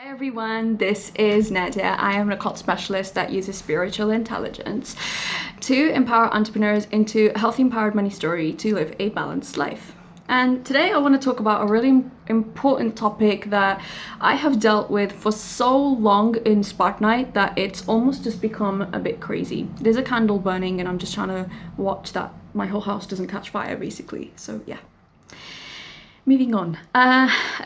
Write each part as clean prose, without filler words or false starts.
Hi everyone, this is Nadia. I am an occult specialist that uses spiritual intelligence to empower entrepreneurs into a healthy, empowered money story to live a balanced life. And today I want to talk about a really important topic that I have dealt with for so long in Spartanite that it's almost just become a bit crazy. There's a candle burning and I'm just trying to watch that my whole house doesn't catch fire, basically. So yeah. Moving on.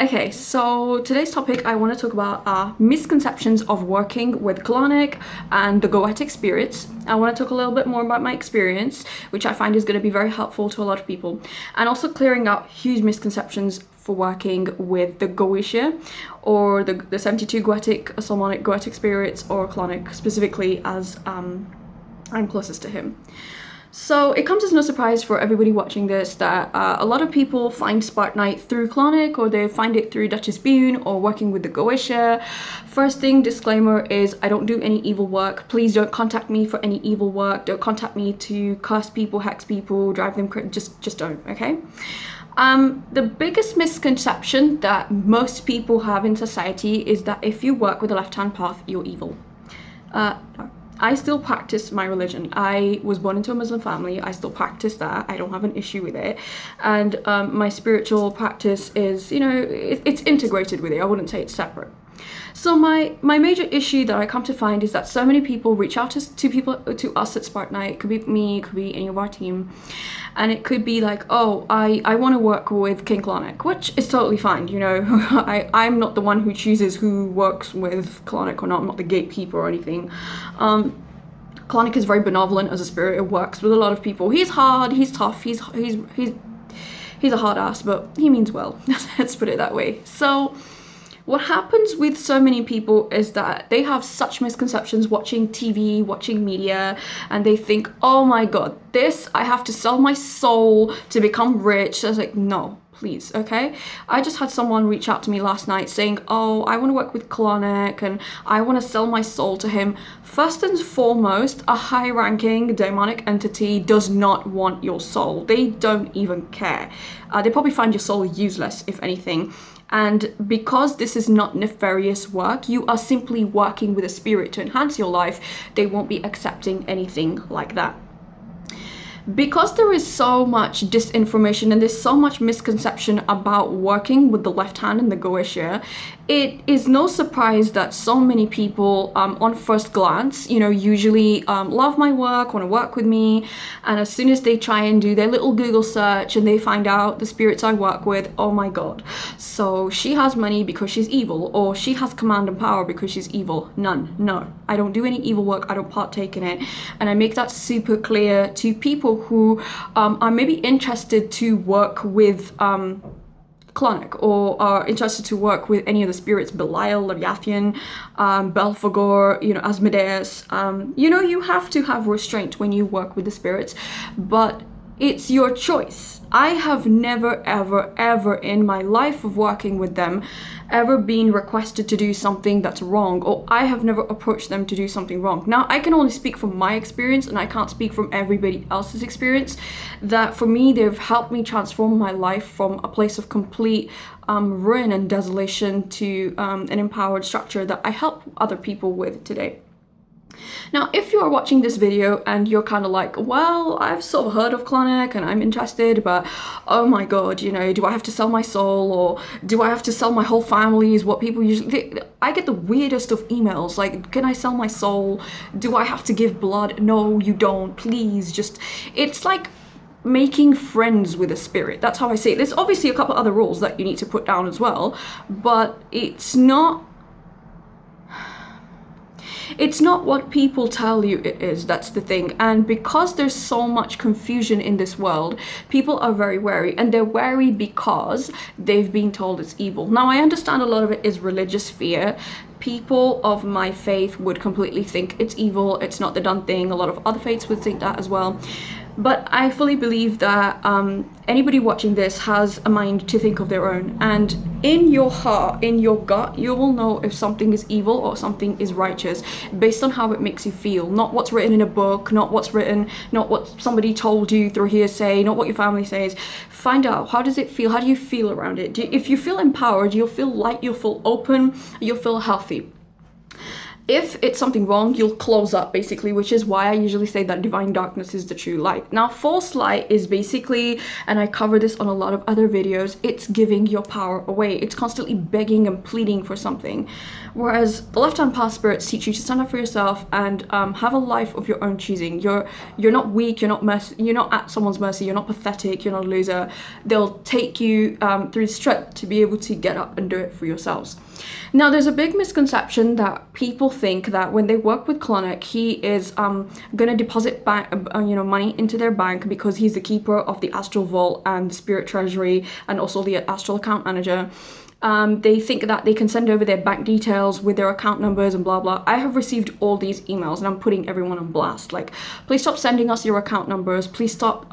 Okay, so today's topic I want to talk about are misconceptions of working with Clauneck and the Goetic spirits. I want to talk a little bit more about my experience, which I find is going to be very helpful to a lot of people, and also clearing out huge misconceptions for working with the Goetia or the 72 Goetic, Solomonic Goetic spirits, or Clauneck specifically, as I'm closest to him. So it comes as no surprise for everybody watching this that a lot of people find Spartanite through Clauneck, or they find it through Duchess Boone or working with the Goetia. First thing, disclaimer, is I don't do any evil work. Please don't contact me for any evil work. Don't contact me to curse people, hex people, drive them crazy. Just don't, okay? The biggest misconception that most people have in society is that if you work with the left-hand path, you're evil. No. I still practice my religion. I was born into a Muslim family. I still practice that. I don't have an issue with it. And my spiritual practice is, it's integrated with it. I wouldn't say it's separate. So my major issue that I come to find is that so many people reach out to us at Spartanite. It could be me, it could be any of our team. And it could be like, oh, I want to work with King Clauneck, which is totally fine. I'm not the one who chooses who works with Clauneck or not. I'm not the gatekeeper or anything. Clauneck is very benevolent as a spirit. It works with a lot of people. He's hard, he's tough, he's a hard ass, but he means well. Let's put it that way. So what happens with so many people is that they have such misconceptions watching TV, watching media, and they think, oh my god, I have to sell my soul to become rich. So I was like, no, please, okay? I just had someone reach out to me last night saying, oh, I want to work with Clauneck and I want to sell my soul to him. First and foremost, a high-ranking demonic entity does not want your soul. They don't even care. They probably find your soul useless, if anything. And because this is not nefarious work, you are simply working with a spirit to enhance your life. They won't be accepting anything like that. Because there is so much disinformation and there's so much misconception about working with the left hand and the Goetia, it is no surprise that so many people on first glance, usually love my work, want to work with me, and as soon as they try and do their little Google search and they find out the spirits I work with, oh my god, so she has money because she's evil, or she has command and power because she's evil. No, I don't do any evil work. I don't partake in it, and I make that super clear to people who are maybe interested to work with Clauneck, or are interested to work with any of the spirits, Belial, Leviathan, Belphegor, Asmodeus. You have to have restraint when you work with the spirits, but it's your choice. I have never, ever in my life of working with them ever been requested to do something that's wrong, or I have never approached them to do something wrong. Now, I can only speak from my experience, and I can't speak from everybody else's experience. That for me, they've helped me transform my life from a place of complete ruin and desolation to an empowered structure that I help other people with today. Now, if you are watching this video and you're kind of like, well, I've sort of heard of Clauneck and I'm interested, but oh my god, do I have to sell my soul, or do I have to sell my whole family, is what people usually... I get the weirdest of emails, like, can I sell my soul? Do I have to give blood? No, you don't, please, it's like making friends with a spirit. That's how I see it. There's obviously a couple other rules that you need to put down as well, but it's not what people tell you it is. That's the thing. And because there's so much confusion in this world, people are very wary, and they're wary because they've been told it's evil. Now, I understand a lot of it is religious fear. People of my faith would completely think it's evil, it's not the done thing. A lot of other faiths would think that as well. But I fully believe that anybody watching this has a mind to think of their own. And in your heart, in your gut, you will know if something is evil or something is righteous based on how it makes you feel. Not what's written in a book, not what somebody told you through hearsay, not what your family says. Find out, how does it feel? How do you feel around it? If you feel empowered, you'll feel light, you'll feel open, you'll feel healthy. If it's something wrong, you'll close up, basically, which is why I usually say that divine darkness is the true light. Now, false light is basically, and I cover this on a lot of other videos, it's giving your power away. It's constantly begging and pleading for something. Whereas the left-hand path spirits teach you to stand up for yourself and have a life of your own choosing. You're not weak, you're not at someone's mercy, you're not pathetic, you're not a loser. They'll take you through strength to be able to get up and do it for yourselves. Now, there's a big misconception that people think that when they work with Clauneck, he is going to deposit money into their bank because he's the keeper of the astral vault and the spirit treasury and also the astral account manager. They think that they can send over their bank details with their account numbers and blah blah. I have received all these emails and I'm putting everyone on blast. Like, please stop sending us your account numbers. Please stop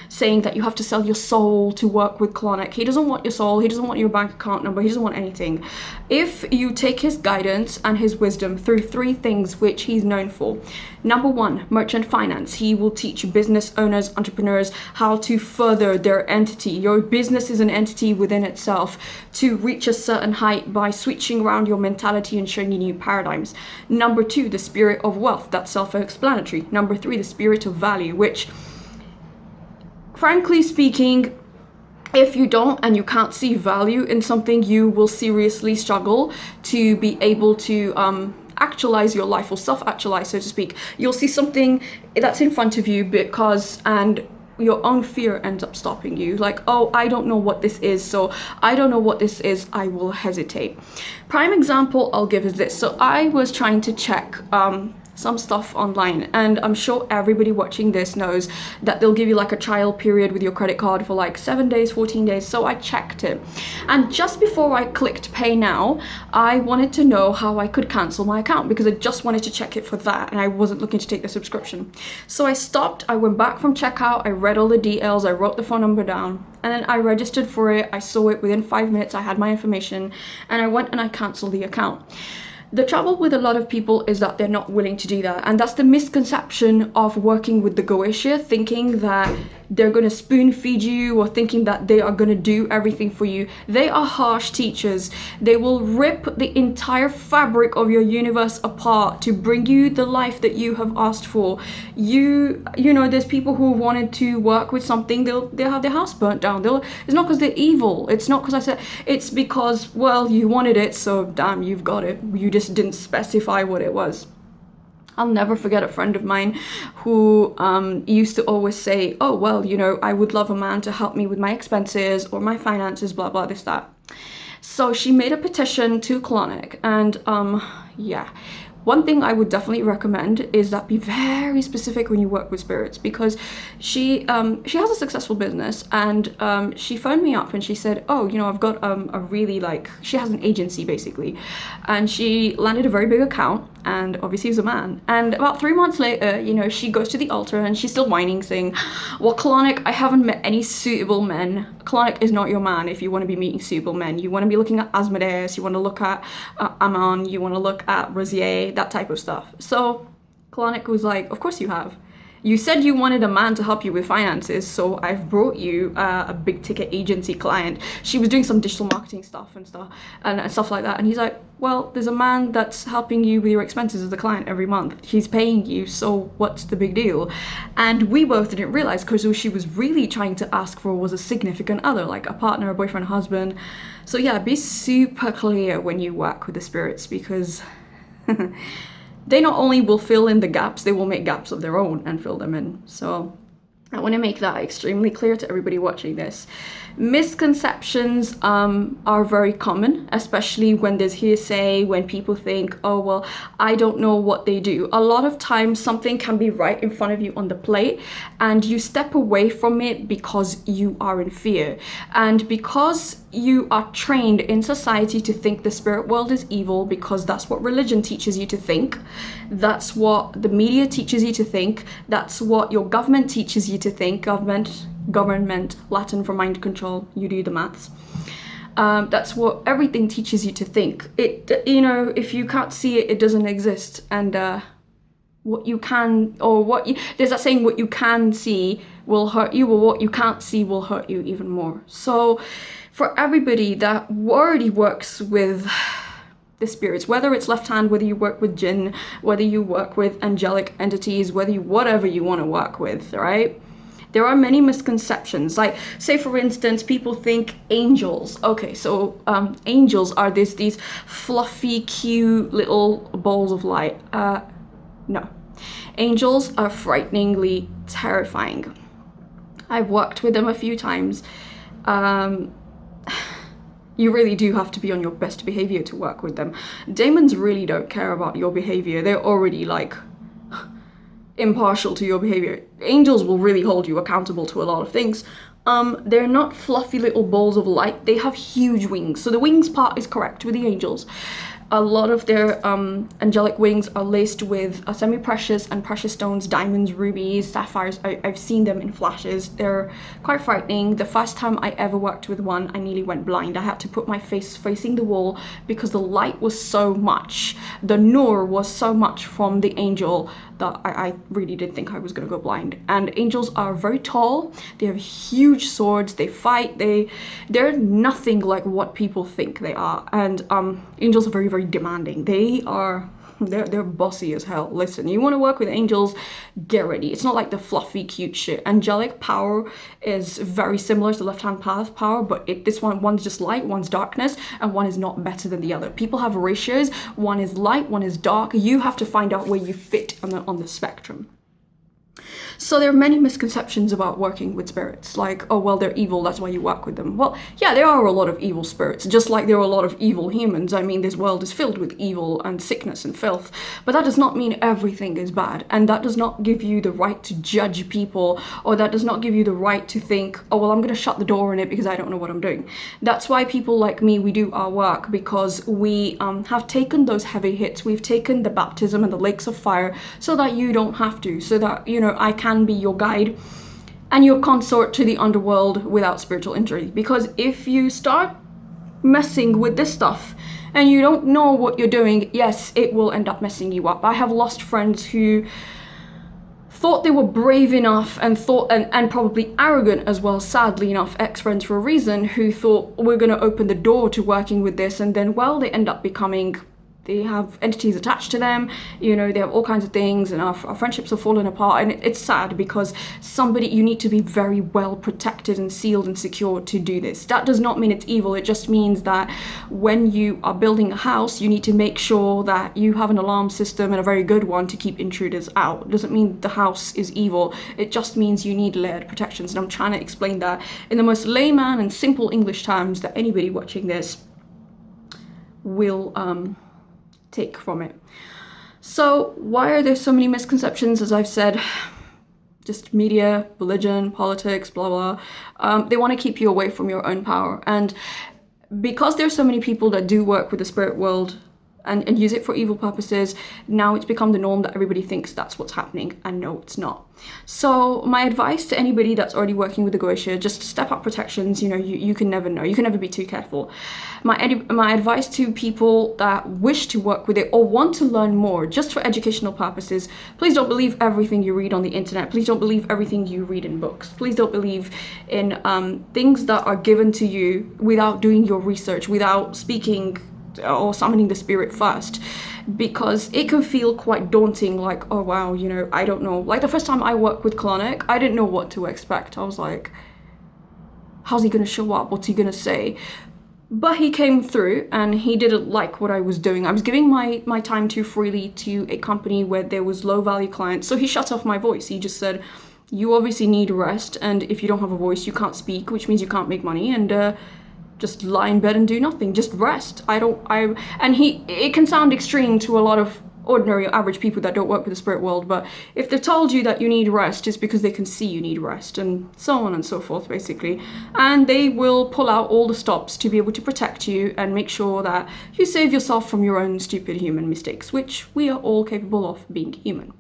saying that you have to sell your soul to work with Clauneck. He doesn't want your soul. He doesn't want your bank account number. He doesn't want anything. If you take his guidance and his wisdom through 3 things which he's known for. Number 1, merchant finance. He will teach business owners, entrepreneurs how to further their entity. Your business is an entity within itself to reach a certain height by switching around your mentality and showing you new paradigms. Number 2, the spirit of wealth. That's self-explanatory. Number 3, the spirit of value, which, frankly speaking, if you don't and you can't see value in something, you will seriously struggle to be able to actualize your life, or self-actualize, so to speak. You'll see something that's in front of you and your own fear ends up stopping you. Like, oh, I don't know what this is, so I don't know what this is, I will hesitate. Prime example I'll give is this. So I was trying to check some stuff online, and I'm sure everybody watching this knows that they'll give you like a trial period with your credit card for like 7 days, 14 days. So I checked it, and just before I clicked pay now, I wanted to know how I could cancel my account because I just wanted to check it for that and I wasn't looking to take the subscription. So I stopped, I went back from checkout, I read all the details, I wrote the phone number down, and then I registered for it. I saw it within 5 minutes, I had my information, and I went and I canceled the account. The trouble with a lot of people is that they're not willing to do that, and that's the misconception of working with the Goetia, thinking that they're going to spoon feed you or thinking that they are going to do everything for you. They are harsh teachers. They will rip the entire fabric of your universe apart to bring you the life that you have asked for. You know, there's people who wanted to work with something, they'll have their house burnt down. It's not because they're evil. It's not because I said, it's because, well, you wanted it, so damn, you've got it. You just didn't specify what it was. I'll never forget a friend of mine who used to always say, oh, well, you know, I would love a man to help me with my expenses or my finances, blah, blah, this, that. So she made a petition to Clauneck, and yeah. One thing I would definitely recommend is that be very specific when you work with spirits, because she has a successful business, and she phoned me up and she said, oh, you know, I've got a really, like, she has an agency basically, and she landed a very big account, and obviously he's a man. And about 3 months later, you know, she goes to the altar and she's still whining, saying, well, Clauneck, I haven't met any suitable men. Clauneck is not your man if you want to be meeting suitable men. You want to be looking at Asmodeus, you want to look at Ammon, you want to look at Rosier, that type of stuff. So Clauneck was like, of course you have. You said you wanted a man to help you with finances, so I've brought you a big ticket agency client. She was doing some digital marketing stuff and stuff like that. And he's like, well, there's a man that's helping you with your expenses as a client every month. He's paying you, so what's the big deal? And we both didn't realize, because who she was really trying to ask for was a significant other, like a partner, a boyfriend, a husband. So yeah, be super clear when you work with the spirits, because they not only will fill in the gaps, they will make gaps of their own and fill them in. So I want to make that extremely clear to everybody watching this. Misconceptions are very common, especially when there's hearsay, when people think, oh, well, I don't know what they do. A lot of times something can be right in front of you on the plate and you step away from it because you are in fear. And because you are trained in society to think the spirit world is evil, because that's what religion teaches you to think, that's what the media teaches you to think, that's what your government teaches you to think. Government, Latin for mind control, you do the maths. That's what everything teaches you to think. It, you know, if you can't see it, it doesn't exist. And there's that saying, what you can see will hurt you, or what you can't see will hurt you even more. So for everybody that already works with the spirits, whether it's left hand, whether you work with jinn, whether you work with angelic entities, whatever you want to work with, right? There are many misconceptions. Like, say for instance, people think angels. Okay, so angels are these fluffy, cute little balls of light. No. Angels are frighteningly terrifying. I've worked with them a few times. You really do have to be on your best behavior to work with them. Demons really don't care about your behavior. They're already like impartial to your behavior. Angels will really hold you accountable to a lot of things. They're not fluffy little balls of light. They have huge wings. So the wings part is correct with the angels. A lot of their angelic wings are laced with semi-precious and precious stones, diamonds, rubies, sapphires. I've seen them in flashes. They're quite frightening. The first time I ever worked with one, I nearly went blind. I had to put my face facing the wall because the light was so much, the nur was so much from the angel that I really did think I was going to go blind. And angels are very tall. They have huge swords. They fight. They're nothing like what people think they are. And angels are very, very demanding. They're bossy as hell. Listen, you want to work with angels, get ready. It's not like the fluffy, cute shit. Angelic power is very similar to left-hand path power, but one's just light, one's darkness, and one is not better than the other. People have ratios. One is light, one is dark. You have to find out where you fit on the spectrum. So there are many misconceptions about working with spirits, like, oh, well, they're evil, that's why you work with them. Well, yeah, there are a lot of evil spirits, just like there are a lot of evil humans. I mean, this world is filled with evil and sickness and filth, but that does not mean everything is bad, and that does not give you the right to judge people, or that does not give you the right to think, oh, well, I'm going to shut the door on it because I don't know what I'm doing. That's why people like me, we do our work, because we have taken those heavy hits, we've taken the baptism and the lakes of fire, so that you don't have to, so that, you know, I can be your guide and your consort to the underworld without spiritual injury. Because if you start messing with this stuff and you don't know what you're doing, yes, it will end up messing you up. I have lost friends who thought they were brave enough and probably arrogant as well, sadly enough, ex-friends for a reason, who thought we're going to open the door to working with this, and then, well, they end up becoming, they have entities attached to them, you know, they have all kinds of things, and our friendships have fallen apart. And it's sad, because you need to be very well protected and sealed and secure to do this. That does not mean it's evil. It just means that when you are building a house, you need to make sure that you have an alarm system, and a very good one, to keep intruders out. It doesn't mean the house is evil. It just means you need layered protections. And I'm trying to explain that in the most layman and simple English terms that anybody watching this will take from it. So why are there so many misconceptions? As I've said, just media, religion, politics, blah blah. They want to keep you away from your own power, and because there's so many people that do work with the spirit world and use it for evil purposes, now it's become the norm that everybody thinks that's what's happening, and no, it's not. So my advice to anybody that's already working with the Goetia, just step up protections. You know, you can never know. You can never be too careful. My advice to people that wish to work with it or want to learn more, just for educational purposes, please don't believe everything you read on the internet. Please don't believe everything you read in books. Please don't believe in things that are given to you without doing your research, without speaking or summoning the spirit first, because it can feel quite daunting, like, oh wow, you know, I don't know. Like the first time I worked with Clauneck, I didn't know what to expect. I was like, how's he gonna show up? What's he gonna say? But he came through, and he didn't like what I was doing. I was giving my time too freely to a company where there was low value clients, so he shut off my voice. He just said, you obviously need rest, and if you don't have a voice, you can't speak, which means you can't make money, and just lie in bed and do nothing, just rest. It can sound extreme to a lot of ordinary or average people that don't work with the spirit world, but if they've told you that you need rest, it's because they can see you need rest, and so on and so forth, basically. And they will pull out all the stops to be able to protect you and make sure that you save yourself from your own stupid human mistakes, which we are all capable of being human.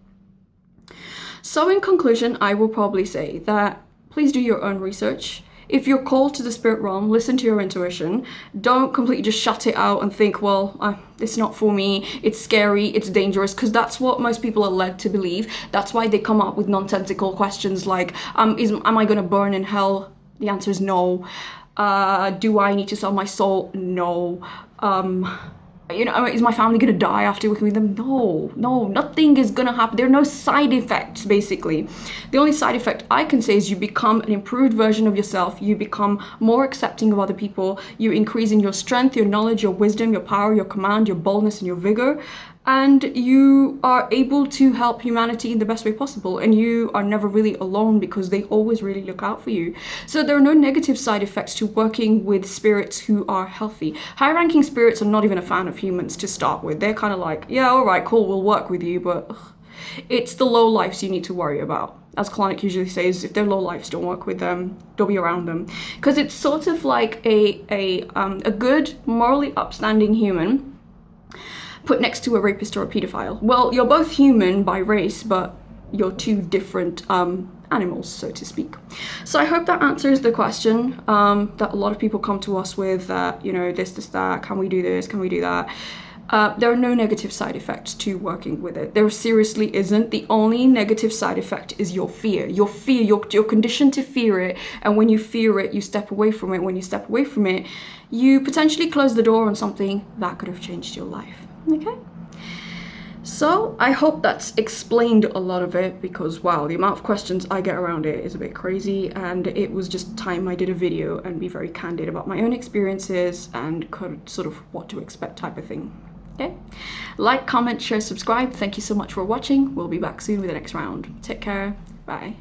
So in conclusion, I will probably say that please do your own research. If you're called to the spirit realm, listen to your intuition. Don't completely just shut it out and think, well, it's not for me, it's scary, it's dangerous, because that's what most people are led to believe. That's why they come up with nonsensical questions like, am I going to burn in hell? The answer is no. Do I need to sell my soul? No. Is my family gonna die after working with them? No, nothing is gonna happen. There are no side effects, basically. The only side effect I can say is you become an improved version of yourself. You become more accepting of other people. You increase in your strength, your knowledge, your wisdom, your power, your command, your boldness, and your vigor. And you are able to help humanity in the best way possible. And you are never really alone because they always really look out for you. So there are no negative side effects to working with spirits who are healthy. High-ranking spirits are not even a fan of humans to start with. They're kind of like, yeah, all right, cool, we'll work with you, but it's the low lives you need to worry about. As Clauneck usually says, if they're low lives, don't work with them, don't be around them. Because it's sort of like a good, morally upstanding human put next to a rapist or a pedophile. Well, you're both human by race, but you're two different animals, so to speak. So I hope that answers the question that a lot of people come to us with, this, that, can we do this, can we do that? There are no negative side effects to working with it. There seriously isn't. The only negative side effect is your fear. You're conditioned to fear it, and when you fear it, you step away from it. When you step away from it, you potentially close the door on something that could have changed your life. Okay? So I hope that's explained a lot of it, because wow, the amount of questions I get around it is a bit crazy, and it was just time I did a video and be very candid about my own experiences and sort of what to expect type of thing. Okay? Like, comment, share, subscribe. Thank you so much for watching. We'll be back soon with the next round. Take care. Bye.